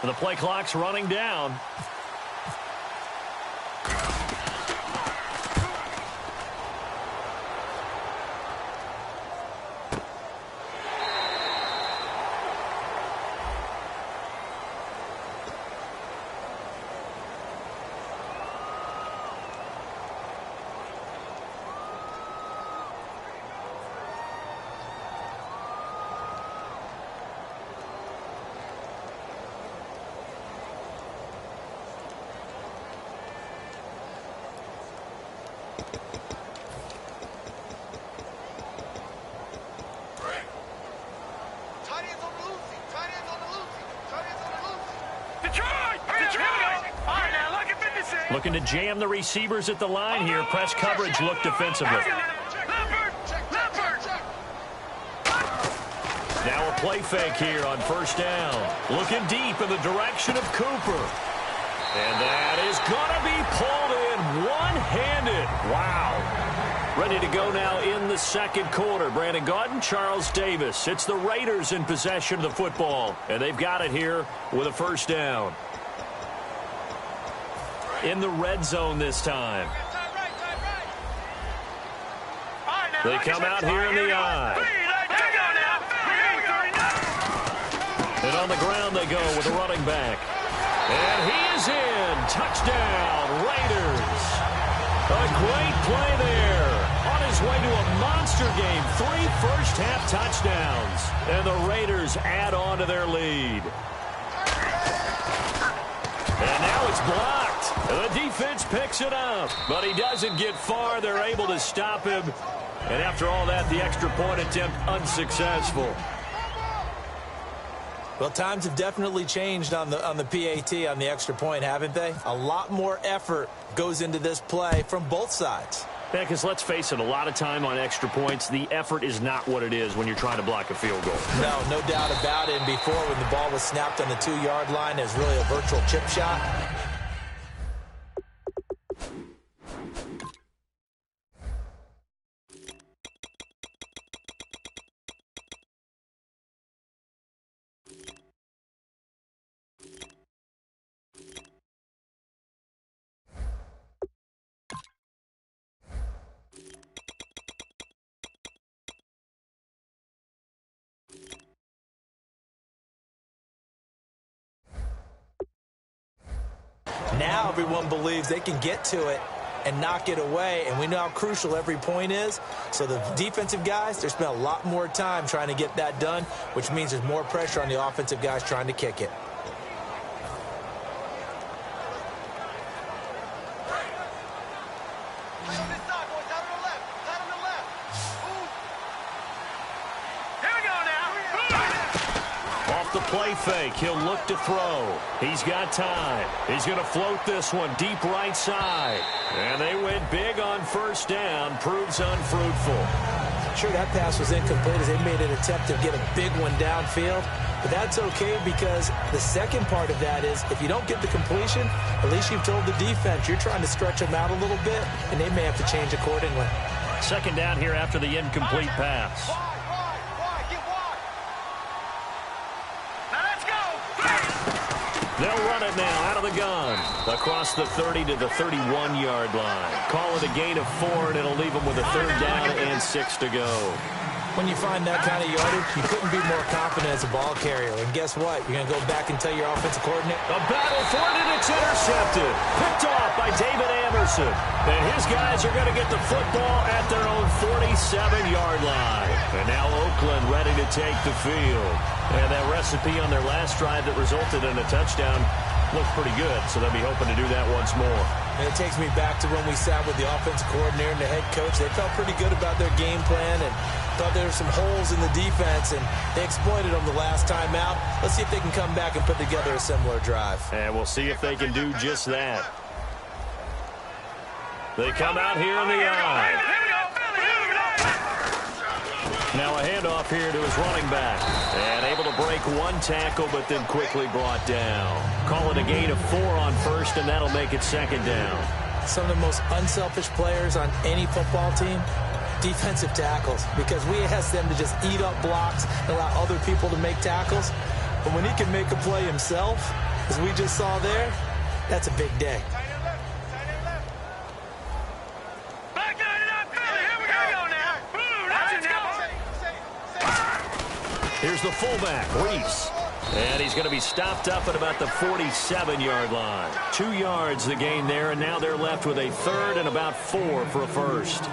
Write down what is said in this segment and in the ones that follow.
The play clock's running down. Looking to jam the receivers at the line here. Press coverage look defensively. Now a play fake here on first down. Looking deep in the direction of Cooper. And that is going to be pulled in one-handed. Wow. Ready to go now in the second quarter. Brandon Gaudin, Charles Davis. It's the Raiders in possession of the football. And they've got it here with a first down. In the red zone this time. They come out here in the eye. And on the ground they go with the running back. And he is in. Touchdown, Raiders. A great play there. On his way to a monster game. 3 first-half touchdowns. And the Raiders add on to their lead. And now it's blocked. The defense picks it up, but he doesn't get far. They're able to stop him. And after all that, the extra point attempt unsuccessful. Well, times have definitely changed on the PAT, on the extra point, haven't they? A lot more effort goes into this play from both sides. Yeah, because let's face it, a lot of time on extra points, the effort is not what it is when you're trying to block a field goal. No doubt about it. And before, when the ball was snapped on the 2-yard line, it was really a virtual chip shot. Now everyone believes they can get to it and knock it away, and we know how crucial every point is. So the defensive guys, they spent a lot more time trying to get that done, which means there's more pressure on the offensive guys trying to kick it. Play fake. He'll look to throw. He's got time. He's going to float this one deep right side. And they went big on first down. Proves unfruitful. Sure, that pass was incomplete as they made an attempt to get a big one downfield. But that's okay because the second part of that is if you don't get the completion, at least you've told the defense you're trying to stretch them out a little bit, and they may have to change accordingly. Second down here after the incomplete pass. They'll run it now out of the gun. Across the 30 to the 31-yard line. Call it a gain of 4, and it'll leave them with a third down and 6 to go. When you find that kind of yardage, you couldn't be more confident as a ball carrier. And guess what? You're going to go back and tell your offensive coordinator. A battle for it, and it's intercepted. Picked off by David Amerson. And his guys are going to get the football at their own 47-yard line. And now Oakland ready to take the field. And that recipe on their last drive that resulted in a touchdown looked pretty good, so they'll be hoping to do that once more. And it takes me back to when we sat with the offensive coordinator and the head coach. They felt pretty good about their game plan and thought there were some holes in the defense, and they exploited them the last time out. Let's see if they can come back and put together a similar drive. And we'll see if they can do just that. They come out here in the eye. Now a handoff here to his running back. And able to break one tackle, but then quickly brought down. Call it a gain of 4 on first, and that'll make it second down. Some of the most unselfish players on any football team, defensive tackles, because we ask them to just eat up blocks and allow other people to make tackles. But when he can make a play himself, As we just saw there, that's a big day. Here's the fullback, Reese. And he's going to be stopped up at about the 47-yard line. 2 yards the gain there, and now they're left with a third and about 4 for a first.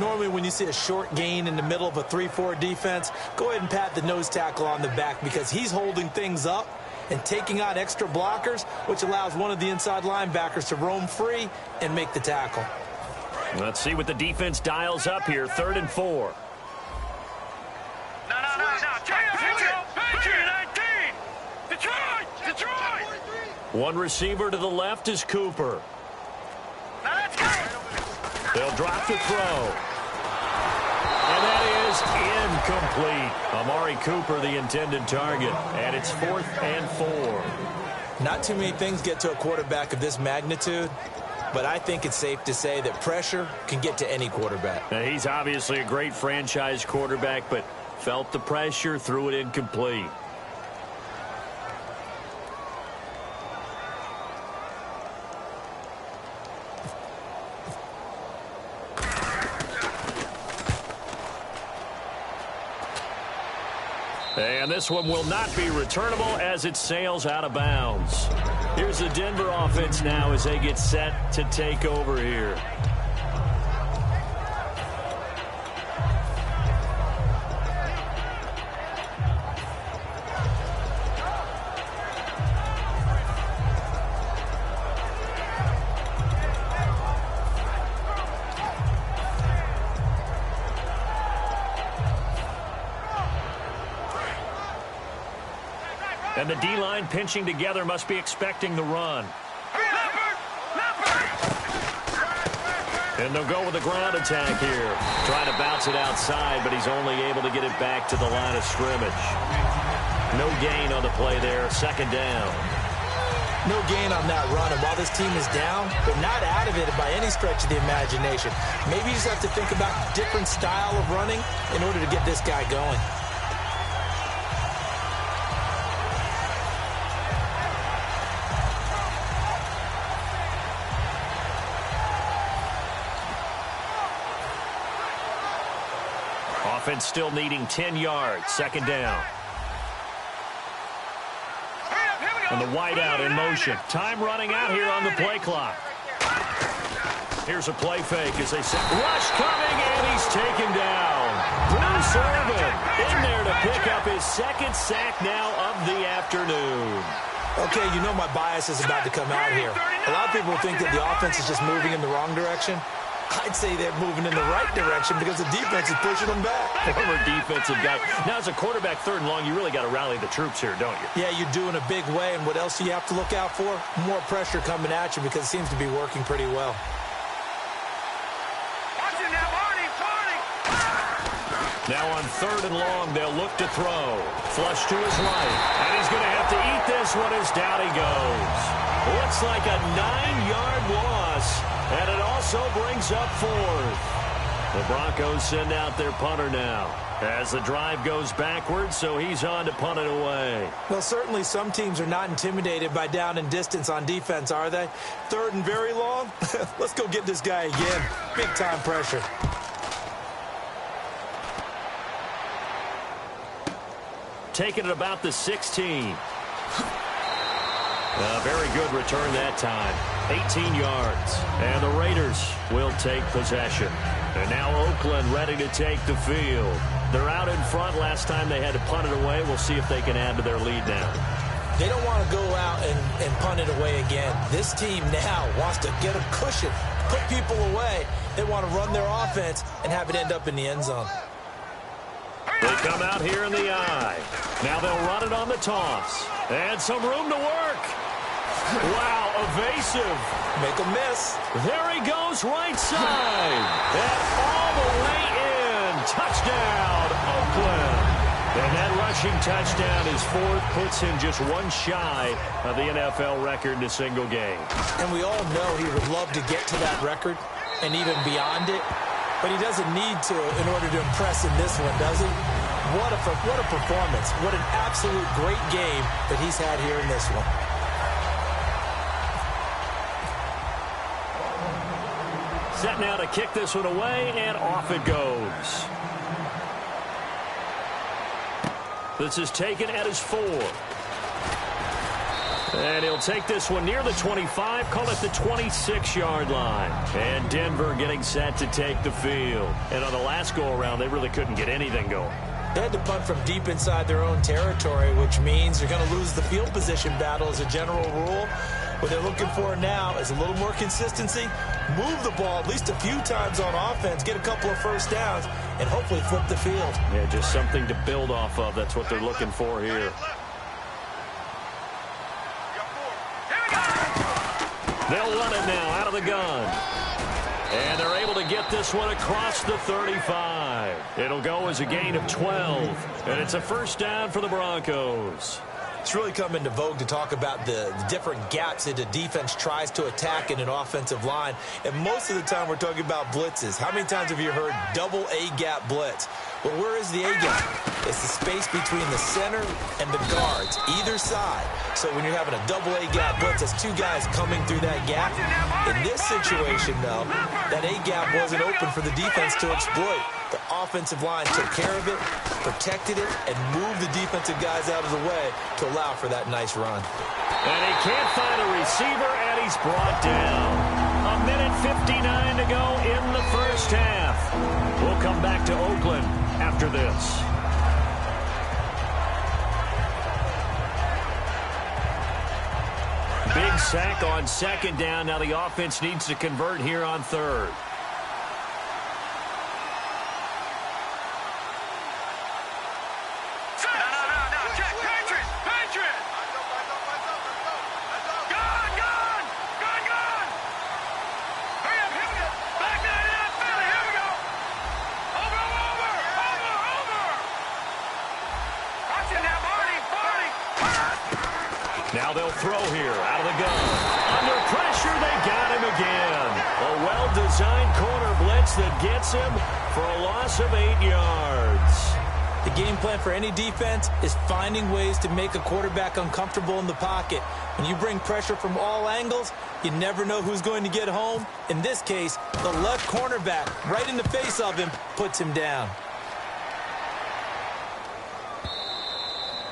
Normally when you see a short gain in the middle of a 3-4 defense, go ahead and pat the nose tackle on the back because he's holding things up and taking out extra blockers, which allows one of the inside linebackers to roam free and make the tackle. Let's see what the defense dials up here, 3rd and 4. One receiver to the left is Cooper. They'll drop to throw. And that is incomplete. Amari Cooper, the intended target. And it's 4th and 4. Not too many things get to a quarterback of this magnitude, but I think it's safe to say that pressure can get to any quarterback. Now, he's obviously a great franchise quarterback, but felt the pressure, threw it incomplete. And this one will not be returnable as it sails out of bounds. Here's the Denver offense now as they get set to take over here. And the D-line pinching together must be expecting the run. And they'll go with a ground attack here. Trying to bounce it outside, but he's only able to get it back to the line of scrimmage. No gain on the play there, 2nd down. No gain on that run, and while this team is down, they're not out of it by any stretch of the imagination. Maybe you just have to think about a different style of running in order to get this guy going. Offense still needing 10 yards, 2nd down. And the wideout in motion. Time running out here on the play clock. Here's a play fake as they say, rush coming, and he's taken down. Bruce Irvin in there to pick up his 2nd sack now of the afternoon. Okay, you know my bias is about to come out here. A lot of people think that the offense is just moving in the wrong direction. I'd say they're moving in the right direction because the defense is pushing them back. Former defensive guy. Now, as a quarterback, 3rd and long, you really got to rally the troops here, don't you? Yeah, you do in a big way. And what else do you have to look out for? More pressure coming at you because it seems to be working pretty well. Now on 3rd and long, they'll look to throw. Flush to his right. And he's going to have to eat this one as down he goes. Looks like a 9-yard loss. And it also brings up 4th. The Broncos send out their punter now as the drive goes backwards, so he's on to punt it away. Well, certainly some teams are not intimidated by down and distance on defense, are they? 3rd and very long? Let's go get this guy again. Big-time pressure. Taking it about the 16. A very good return that time. 18 yards. And the Raiders will take possession. And now Oakland ready to take the field. They're out in front. Last time they had to punt it away. We'll see if they can add to their lead now. They don't want to go out and punt it away again. This team now wants to get a cushion, put people away. They want to run their offense and have it end up in the end zone. They come out here in the eye. Now they'll run it on the toss. And some room to work. Wow, evasive. Make a miss. There he goes, right side. And all the way in. Touchdown, Oakland. And that rushing touchdown is 4th, puts him just one shy of the NFL record in a single game. And we all know he would love to get to that record and even beyond it. But he doesn't need to in order to impress in this one, does he? What a performance. What an absolute great game that he's had here in this one. Set now to kick this one away, and off it goes. This is taken at his 4. And he'll take this one near the 25, call it the 26-yard line. And Denver getting set to take the field. And on the last go-around, they really couldn't get anything going. They had to punt from deep inside their own territory, which means you're going to lose the field position battle as a general rule. What they're looking for now is a little more consistency, move the ball at least a few times on offense, get a couple of first downs, and hopefully flip the field. Yeah, just something to build off of. That's what they're looking for here. They'll run it now out of the gun. And they're able to get this one across the 35. It'll go as a gain of 12. And it's a first down for the Broncos. It's really come into vogue to talk about the different gaps that the defense tries to attack in an offensive line. And most of the time we're talking about blitzes. How many times have you heard double A-gap blitz? Well, where is the A-gap? It's the space between the center and the guards, either side. So when you're having a double A-gap blitz, that's two guys coming through that gap. In this situation, though, that A-gap wasn't open for the defense to exploit. The offensive line took care of it, protected it, and moved the defensive guys out of the way to allow for that nice run. And he can't find a receiver, and he's brought down. A minute 59 to go in the first half. We'll come back to Oakland after this. Big sack on second down. Now the offense needs to convert here on third. Now they'll throw here out of the gun. Under pressure, they got him again. A well-designed corner blitz that gets him for a loss of 8 yards. The game plan for any defense is finding ways to make a quarterback uncomfortable in the pocket. When you bring pressure from all angles, you never know who's going to get home. In this case, the left cornerback, right in the face of him, puts him down.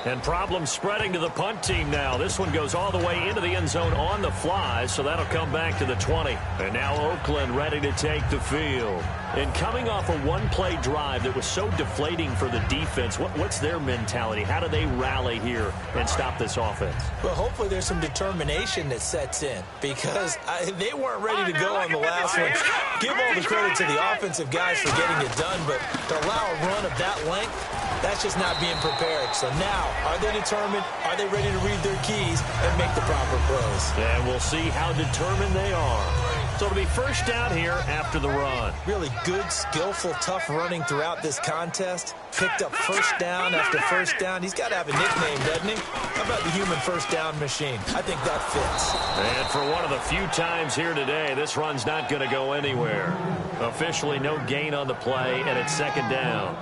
And problems spreading to the punt team now. This one goes all the way into the end zone on the fly, so that'll come back to the 20. And now Oakland ready to take the field. And coming off a one-play drive that was so deflating for the defense, what's their mentality? How do they rally here and stop this offense? Well, hopefully there's some determination that sets in, because they weren't ready to go on the last one. Give all the credit to the offensive guys for getting it done, but to allow a run of that length, that's just not being prepared. So now, are they determined? Are they ready to read their keys and make the proper plays? And we'll see how determined they are. So it'll be first down here after the run. Really good, skillful, tough running throughout this contest. Picked up first down after first down. He's got to have a nickname, doesn't he? How about the human first down machine? I think that fits. And for one of the few times here today, this run's not going to go anywhere. Officially no gain on the play, and it's second down.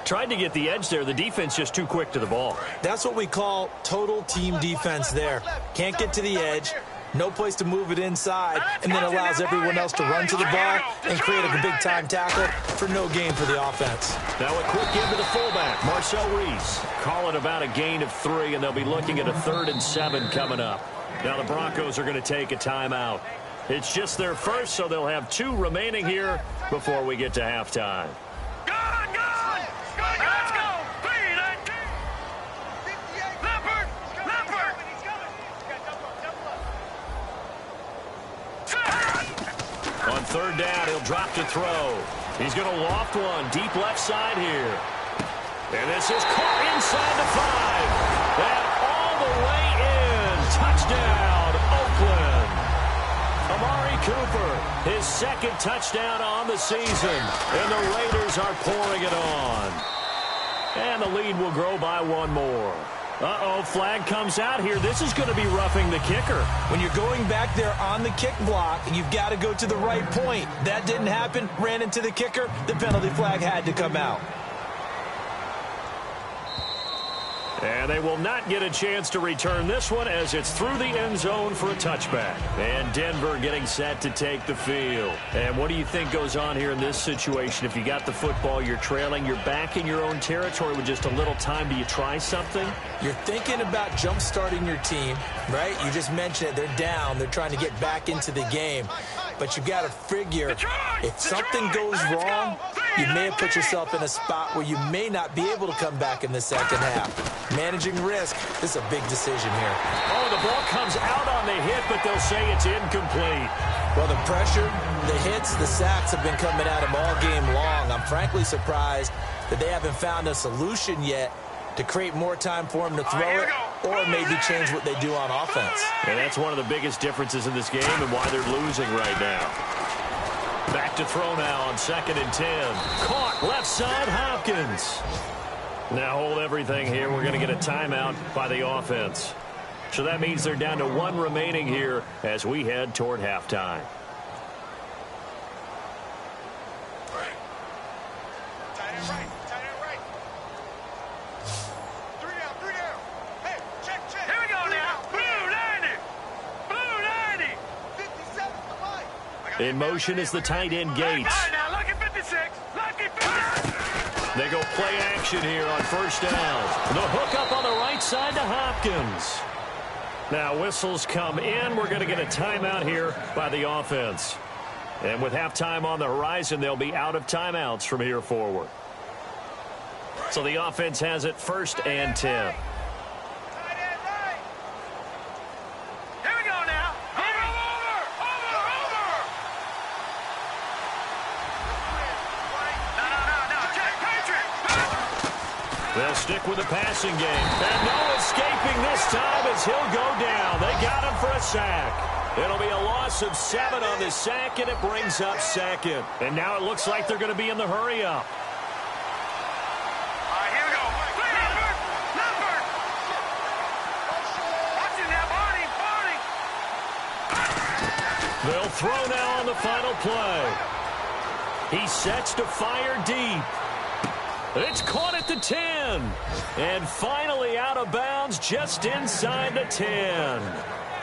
Tried to get the edge there. The defense just too quick to the ball. That's what we call total team defense there. Can't get to the edge, no place to move it inside, and then allows everyone else to run to the ball and create a big-time tackle for no gain for the offense. Now a quick give to the fullback, Marcel Reese. Call it about a gain of 3, and they'll be looking at a 3rd and 7 coming up. Now the Broncos are going to take a timeout. It's just their first, so they'll have 2 remaining here before we get to halftime. On 3rd down, he'll drop to throw. He's going to loft one deep left side here. And this is caught inside the 5. And all the way in. Touchdown, Oakland. Amari Cooper, his 2nd touchdown on the season. And the Raiders are pouring it on. And the lead will grow by 1 more. Uh-oh, flag comes out here. This is going to be roughing the kicker. When you're going back there on the kick block, you've got to go to the right point. That didn't happen. Ran into the kicker. The penalty flag had to come out. And they will not get a chance to return this one as it's through the end zone for a touchback. And Denver getting set to take the field. And what do you think goes on here in this situation? If you got the football, you're trailing, you're back in your own territory with just a little time. Do you try something? You're thinking about jump-starting your team, right? You just mentioned it. They're down. They're trying to get back into the game. But you got to figure if something goes wrong, you may have put yourself in a spot where you may not be able to come back in the second half. Managing risk, this is a big decision here. Oh, the ball comes out on the hit, but they'll say it's incomplete. Well, the pressure, the hits, the sacks have been coming at him all game long. I'm frankly surprised that they haven't found a solution yet to create more time for him to throw it or maybe change what they do on offense. And that's one of the biggest differences in this game and why they're losing right now. Back to throw now on 2nd and 10. Caught left side, Hopkins. Now hold everything here. We're going to get a timeout by the offense. So that means they're down to 1 remaining here as we head toward halftime. In motion is the tight end, Gates. They go play action here on 1st down. The hook up on the right side to Hopkins. Now whistles come in. We're going to get a timeout here by the offense. And with halftime on the horizon, they'll be out of timeouts from here forward. So the offense has it 1st and 10. They'll stick with the passing game. And no escaping this time as he'll go down. They got him for a sack. It'll be a loss of 7 on the sack, and it brings up 2nd. And now it looks like they're going to be in the hurry-up. All right, here we go. Leopard. Watch it now, Barney. They'll throw now on the final play. He sets to fire deep. It's caught at the 10. And finally out of bounds just inside the 10.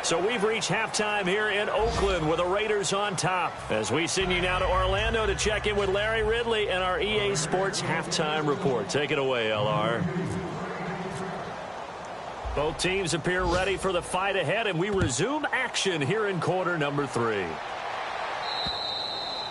So we've reached halftime here in Oakland with the Raiders on top. As we send you now to Orlando to check in with Larry Ridley and our EA Sports Halftime Report. Take it away, LR. Both teams appear ready for the fight ahead, and we resume action here in quarter number 3.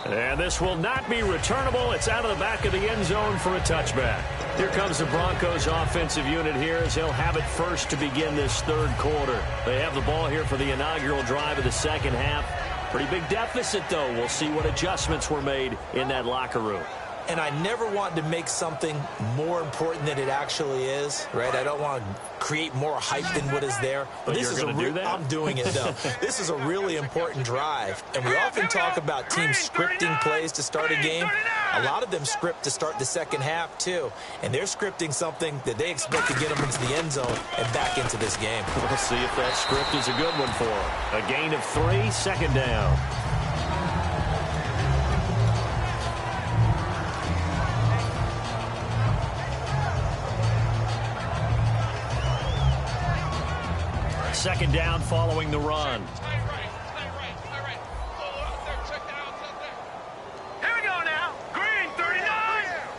And this will not be returnable. It's out of the back of the end zone for a touchback. Here comes the Broncos offensive unit here as they'll have it first to begin this 3rd quarter. They have the ball here for the inaugural drive of the 2nd half. Pretty big deficit, though. We'll see what adjustments were made in that locker room. And I never want to make something more important than it actually is, right? I don't want to create more hype than what is there. But this is do that? I'm doing it, though. This is a really important drive. And we often talk about teams scripting plays to start a game. A lot of them script to start the 2nd half, too. And they're scripting something that they expect to get them into the end zone and back into this game. We'll see if that script is a good one for them. A gain of 3, 2nd down. Second down following the run. Here we go now. Green 39.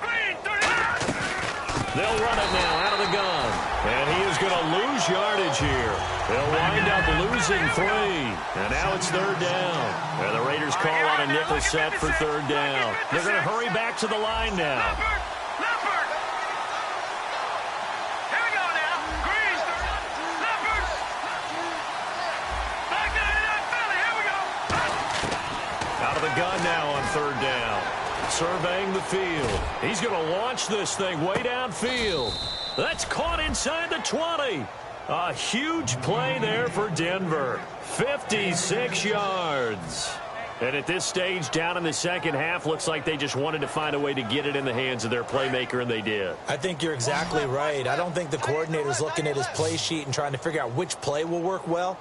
Green 39. They'll run it now out of the gun. And he is going to lose yardage here. They'll wind up losing 3. And now it's 3rd down. And the Raiders call on a nickel set for 3rd down. They're going to hurry back to the line now. Gun now on 3rd down. Surveying the field. He's going to launch this thing way downfield. That's caught inside the 20. A huge play there for Denver. 56 yards. And at this stage, down in the 2nd half, looks like they just wanted to find a way to get it in the hands of their playmaker, and they did. I think you're exactly right. I don't think the coordinator's looking at his play sheet and trying to figure out which play will work well.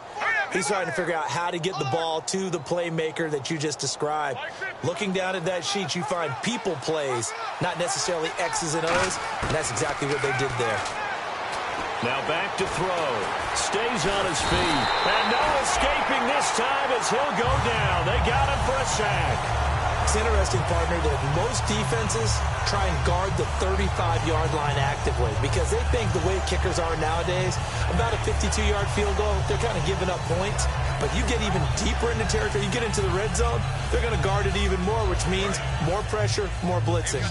He's trying to figure out how to get the ball to the playmaker that you just described. Looking down at that sheet, you find people plays, not necessarily X's and O's, and that's exactly what they did there. Now back to throw. Stays on his feet. And no escaping this time as he'll go down. They got him for a sack. It's interesting, partner, that most defenses try and guard the 35-yard line actively because they think the way kickers are nowadays, about a 52-yard field goal, they're kind of giving up points. But you get even deeper into territory, you get into the red zone, they're going to guard it even more, which means more pressure, more blitzing.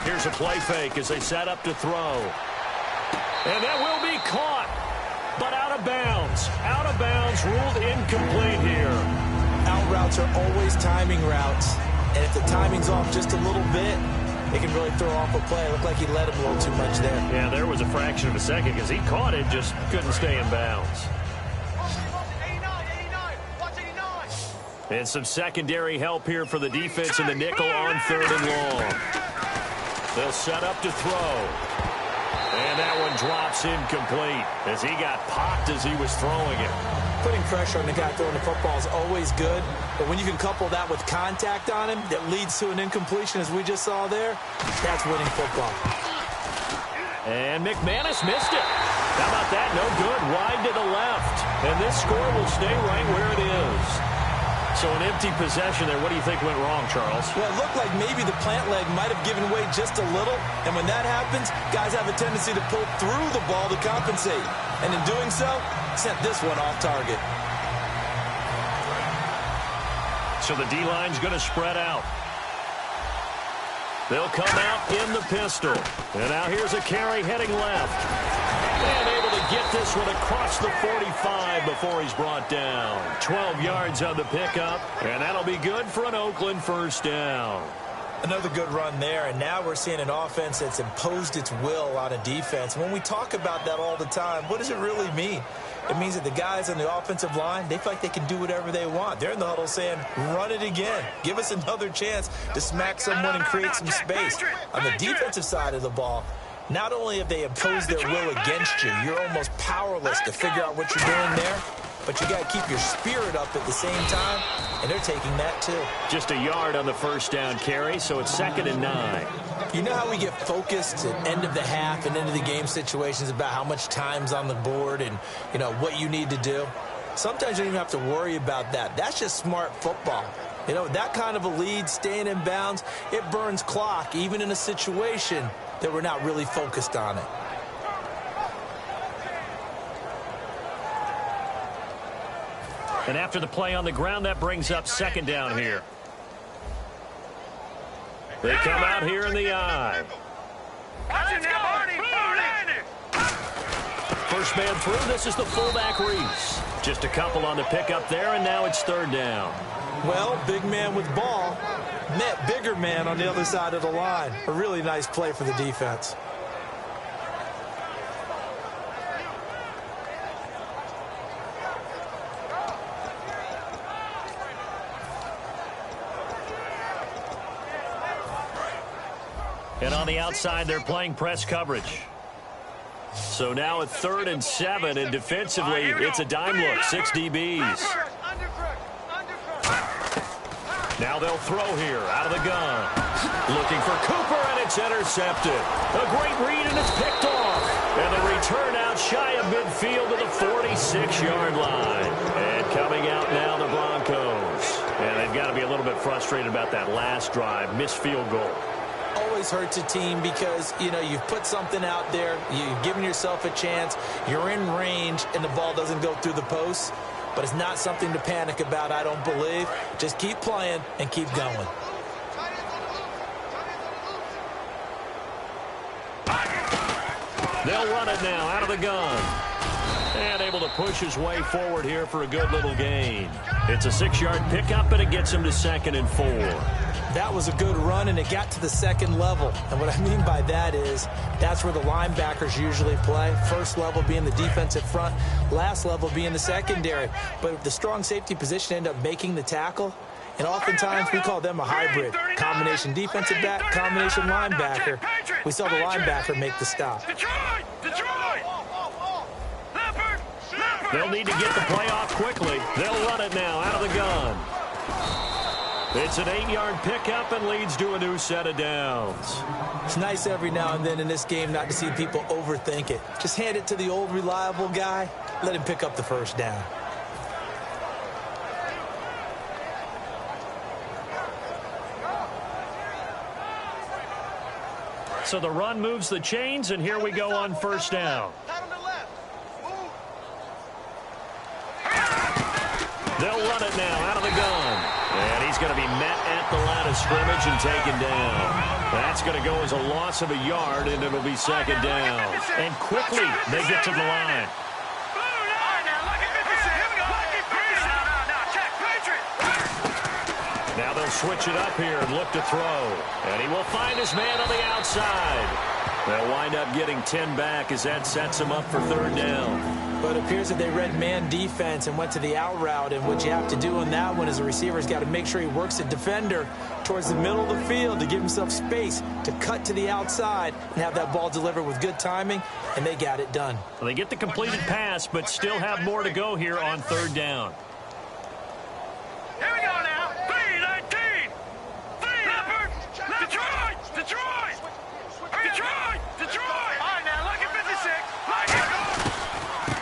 Here's a play fake as they set up to throw. And that will be caught, but out of bounds. Out of bounds, ruled incomplete here. Out routes are always timing routes, and if the timing's off just a little bit, it can really throw off a play. It looked like he let him a little too much there. Yeah, there was a fraction of a second because he caught it, just couldn't stay in bounds. And some secondary help here for the defense in the nickel on 3rd and long. They'll set up to throw. And that one drops incomplete as he got popped as he was throwing it. Putting pressure on the guy throwing the football is always good, but when you can couple that with contact on him that leads to an incompletion, as we just saw there, that's winning football. And McManus missed it. How about that? No good. Wide to the left. And this score will stay right where it is. So an empty possession there. What do you think went wrong, Charles? Well, it looked like maybe the plant leg might have given way just a little. And when that happens, guys have a tendency to pull through the ball to compensate. And in doing so, sent this one off target. So the D-line's going to spread out. They'll come out in the pistol. And now here's a carry heading left. And able to get this one across the 45 before he's brought down. 12 yards on the pickup, and that'll be good for an Oakland first down. Another good run there, and now we're seeing an offense that's imposed its will on a defense. When we talk about that all the time, what does it really mean? It means that the guys on the offensive line, they feel like they can do whatever they want. They're in the huddle saying, run it again. Give us another chance to smack someone and create some space. On the defensive side of the ball, not only have they imposed their will against you, you're almost powerless to figure out what you're doing there, but you got to keep your spirit up at the same time, and they're taking that too. Just a yard on the first down carry, so it's 2nd and 9. You know how we get focused at end of the half and end of the game situations about how much time's on the board and, you know, what you need to do? Sometimes you don't even have to worry about that. That's just smart football. You know, that kind of a lead, staying in bounds, it burns clock, even in a situation that we're not really focused on it. And after the play on the ground, that brings up 2nd down here. They come out here in the I. First man through, this is the fullback Reese. Just a couple on the pickup there, and now it's 3rd down. Well, big man with ball met bigger man on the other side of the line. A really nice play for the defense. And on the outside, they're playing press coverage. So now at 3rd and 7, and defensively, it's a dime look, 6 DBs. Now they'll throw here out of the gun. Looking for Cooper, and it's intercepted. A great read, and it's picked off. And the return out shy of midfield to the 46-yard line. And coming out now, the Broncos. And they've got to be a little bit frustrated about that last drive, missed field goal. Always hurts a team because, you know, you've put something out there, you've given yourself a chance, you're in range, and the ball doesn't go through the posts. But it's not something to panic about, I don't believe. Just keep playing and keep going. They'll run it now out of the gun. And able to push his way forward here for a good little gain. It's a 6-yard pickup, and it gets him to 2nd and 4. That was a good run, and it got to the 2nd level. And what I mean by that is that's where the linebackers usually play. First level being the defensive front, last level being the secondary. But the strong safety position ended up making the tackle. And oftentimes we call them a hybrid. Combination defensive back, combination linebacker. We saw the linebacker make the stop. They'll need to get the play off quickly. They'll run it now out of the gun. It's an 8-yard pickup and leads to a new set of downs. It's nice every now and then in this game not to see people overthink it. Just hand it to the old reliable guy. Let him pick up the first down. So the run moves the chains, and here we go on first down. They'll run it now out of the gun. And he's going to be met at the line of scrimmage and taken down. That's going to go as a loss of a yard, and it'll be second down. And quickly, they get to the line. Now they'll switch it up here and look to throw. And he will find his man on the outside. They'll wind up getting 10 back as that sets him up for third down. But it appears that they read man defense and went to the out route. And what you have to do on that one is the receiver's got to make sure he works the defender towards the middle of the field to give himself space to cut to the outside and have that ball delivered with good timing, and they got it done. Well, they get the completed pass, but still have more to go here on third down. Here we go now. 3-19. Detroit. Detroit. All right, now, look at 56.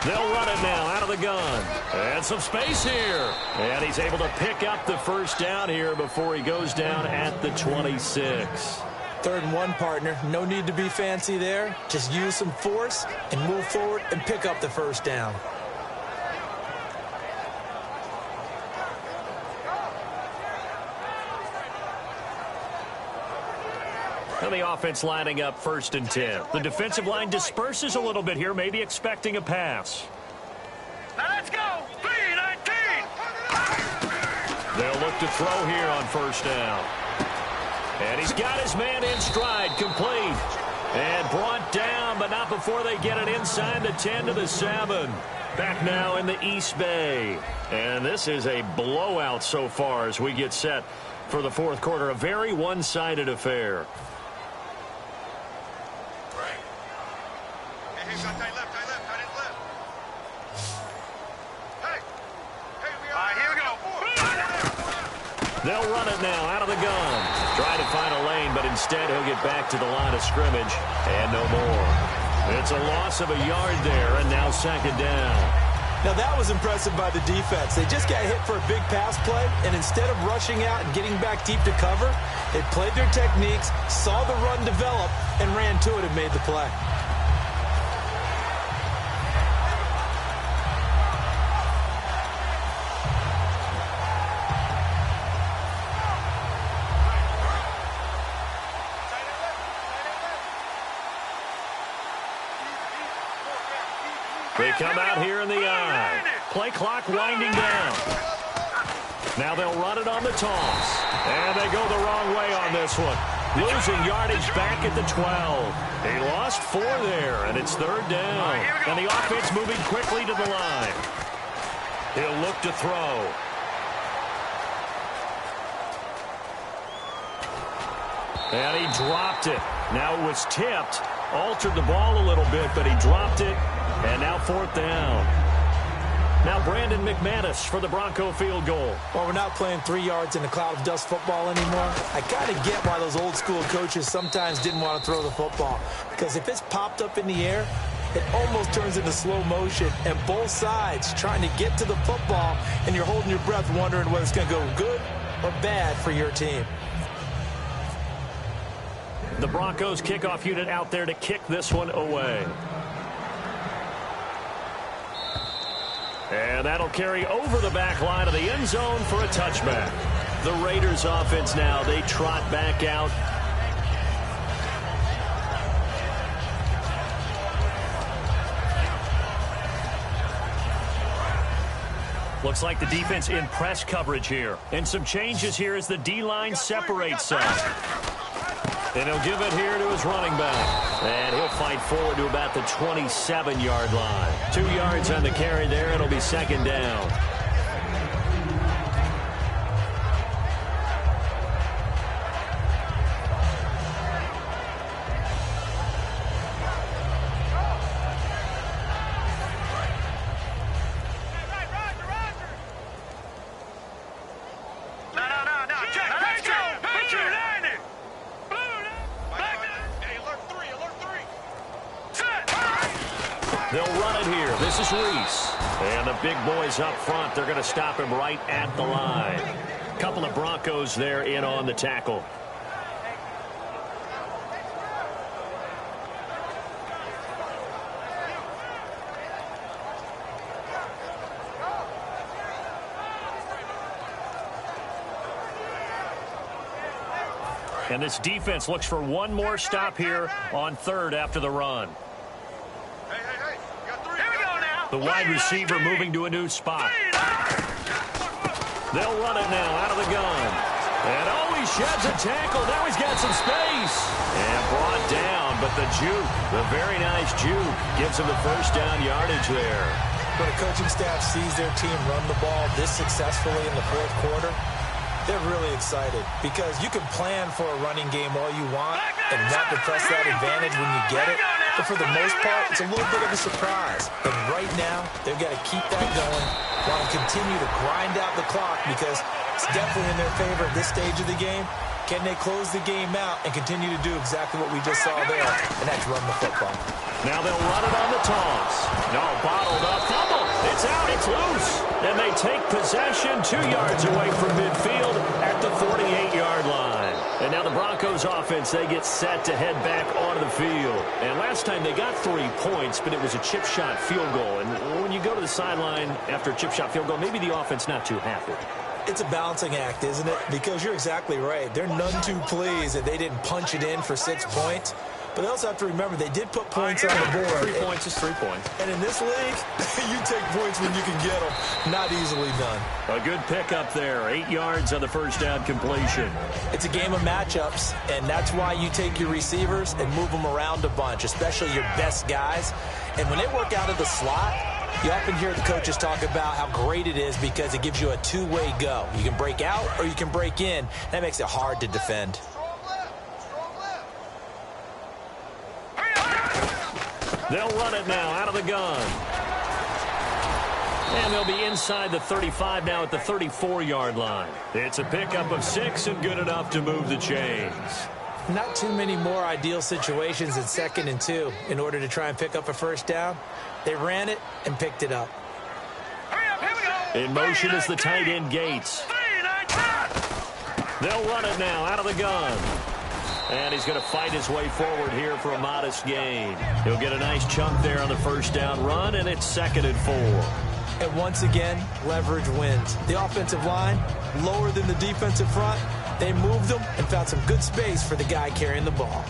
They'll run it now out of the gun. And some space here. And he's able to pick up the first down here before he goes down at the 26. 3rd and 1, partner. No need to be fancy there. Just use some force and move forward and pick up the first down. And the offense lining up 1st and 10. The defensive line disperses a little bit here, maybe expecting a pass. Now let's go. 3-19. They'll look to throw here on first down. And he's got his man in stride, complete. And brought down, but not before they get it inside the 10 to the 7. Back now in the East Bay. And this is a blowout so far as we get set for the 4th quarter. A very one-sided affair. They'll run it now out of the gun. Try to find a lane, but instead he'll get back to the line of scrimmage. And no more. It's a loss of a yard there, and now second down. Now that was impressive by the defense. They just got hit for a big pass play, and instead of rushing out and getting back deep to cover, they played their techniques, saw the run develop, and ran to it and made the play. They come out here in the eye. Play clock winding down. Now they'll run it on the toss. And they go the wrong way on this one. Losing yardage back at the 12. They lost 4 there, and it's third down. And the offense moving quickly to the line. He'll look to throw. And he dropped it. Now it was tipped. Altered the ball a little bit, but he dropped it. And now 4th down. Now Brandon McManus for the Bronco field goal. Well, we're not playing 3 yards in a cloud of dust football anymore. I kind of get why those old school coaches sometimes didn't want to throw the football. Because if it's popped up in the air, it almost turns into slow motion. And both sides trying to get to the football, and you're holding your breath wondering whether it's going to go good or bad for your team. The Broncos kickoff unit out there to kick this one away. And that'll carry over the back line of the end zone for a touchback. The Raiders offense now, they trot back out. Looks like the defense in press coverage here. And some changes here as the D-line separates some. And he'll give it here to his running back. And he'll fight forward to about the 27-yard line. 2 yards on the carry there. It'll be second down. No, check. They'll run it here. This is Reese. And the big boys up front, they're going to stop him right at the line. Couple of Broncos there in on the tackle. And this defense looks for one more stop here on third after the run. The wide receiver moving to a new spot. They'll run it now out of the gun. And oh, he sheds a tackle. Now he's got some space. And brought down, but the juke, the very nice juke, gives him the first down yardage there. When a coaching staff sees their team run the ball this successfully in the fourth quarter, they're really excited because you can plan for a running game all you want and want to press that advantage when you get it. But for the most part, it's a little bit of a surprise. And right now, they've got to keep that going while continue to grind out the clock because it's definitely in their favor at this stage of the game. Can they close the game out and continue to do exactly what we just saw there, and that's run the football? Now they'll run it on the toss. No, bottled up. Fumble. It's out. It's loose. And they take possession 2 yards away from midfield at the 48-yard line. And now the Broncos offense, they get set to head back onto the field. And last time they got 3 points, but it was a chip shot field goal. And when you go to the sideline after a chip shot field goal, maybe the offense not too happy. It's a balancing act, isn't it? Because you're exactly right. They're none too pleased that they didn't punch it in for 6 points. But they also have to remember they did put points on the board. 3 points is 3 points. And in this league, you take points when you can get them. Not easily done. A good pickup there. 8 yards on the first down completion. It's a game of matchups, and that's why you take your receivers and move them around a bunch, especially your best guys. And when they work out of the slot, you often hear the coaches talk about how great it is because it gives you a two-way go. You can break out or you can break in. That makes it hard to defend. They'll run it now out of the gun. And they'll be inside the 35 now at the 34-yard line. It's a pickup of 6 and good enough to move the chains. Not too many more ideal situations in 2nd and 2 in order to try and pick up a first down. They ran it and picked it up. In motion is the tight end Gates. They'll run it now out of the gun. And he's going to fight his way forward here for a modest gain. He'll get a nice chunk there on the first down run, and it's 2nd and 4. And once again, leverage wins. The offensive line, lower than the defensive front. They moved them and found some good space for the guy carrying the ball.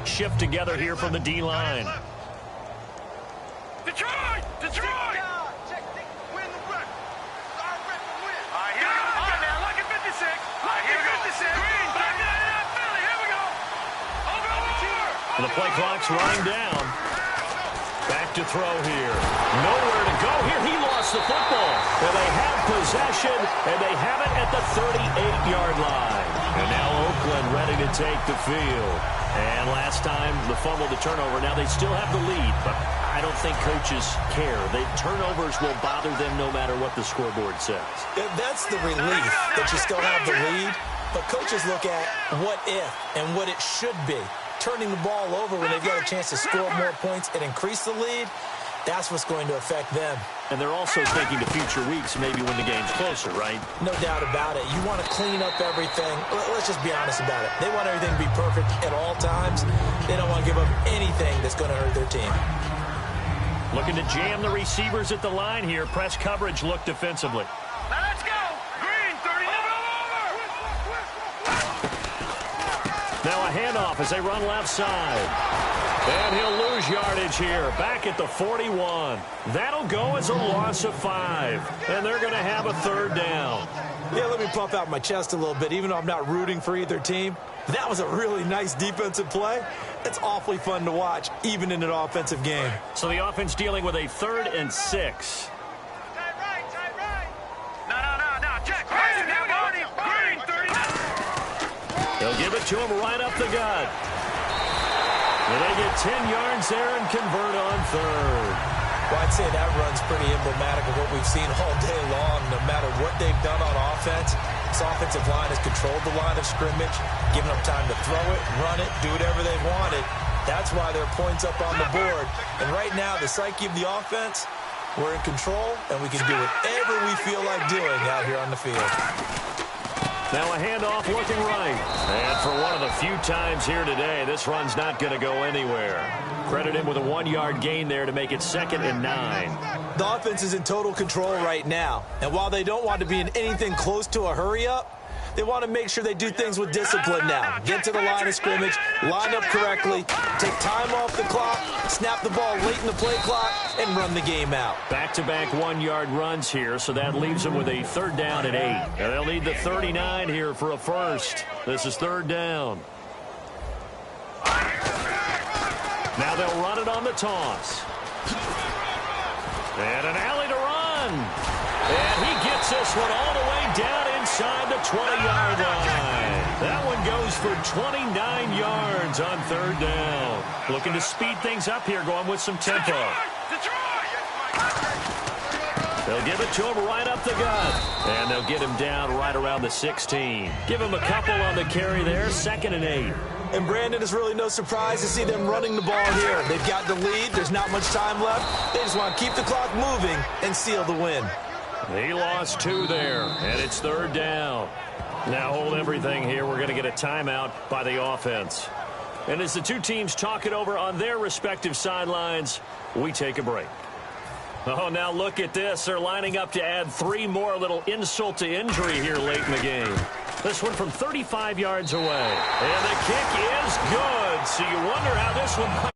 Shift together here from the D-line. Detroit! Detroit! The play clock's running down. Back to throw here. Nowhere to go here. He lost the football. And they have possession, and they have it at the 38-yard line. And now Oakland ready to take the field. And last time, the fumble, the turnover. Now they still have the lead, but I don't think coaches care. The turnovers will bother them no matter what the scoreboard says. That's the relief that you still have the lead. But coaches look at what if and what it should be. Turning the ball over when they've got a chance to score more points and increase the lead, that's what's going to affect them. And they're also thinking to future weeks, maybe when the game's closer, right? No doubt about it. You want to clean up everything. Let's just be honest about it. They want everything to be perfect at all times. They don't want to give up anything that's going to hurt their team. Looking to jam the receivers at the line here. Press coverage look defensively. Now let's go! Green, 39! Now a handoff as they run left side. And he'll lose yardage here. Back at the 41. That'll go as a loss of 5. And they're going to have a 3rd down. Yeah, let me pump out my chest a little bit, even though I'm not rooting for either team. That was a really nice defensive play. It's awfully fun to watch, even in an offensive game. So the offense dealing with a 3rd and 6. They'll give it to him right up the gut. And they get 10 yards there and convert on 3rd. Well, I'd say that run's pretty emblematic of what we've seen all day long. No matter what they've done on offense, this offensive line has controlled the line of scrimmage, given them time to throw it, run it, do whatever they wanted. That's why there are points up on the board. And right now, the psyche of the offense, we're in control, and we can do whatever we feel like doing out here on the field. Now a handoff looking right. And for one of the few times here today, this run's not going to go anywhere. Credit him with a 1-yard gain there to make it 2nd and 9. The offense is in total control right now. And while they don't want to be in anything close to a hurry-up, they want to make sure they do things with discipline now. Get to the line of scrimmage, line up correctly, take time off the clock, snap the ball late in the play clock, and run the game out. Back-to-back 1-yard runs here, so that leaves them with a 3rd down and 8. And they'll need the 39 here for a first. This is 3rd down. Now they'll run it on the toss. And an alley to run. And he gets this one all the way down inside the 20-yard line. That one goes for 29 yards on 3rd down. Looking to speed things up here, going with some tempo. They'll give it to him right up the gut. And they'll get him down right around the 16. Give him a couple on the carry there, 2nd and 8. And Brandon, is really no surprise to see them running the ball here. They've got the lead. There's not much time left. They just want to keep the clock moving and seal the win. He lost 2 there, and it's 3rd down. Now hold everything here. We're going to get a timeout by the offense. And as the two teams talk it over on their respective sidelines, we take a break. Oh, now look at this. They're lining up to add 3 more, a little insult to injury here late in the game. This one from 35 yards away. And the kick is good. So you wonder how this one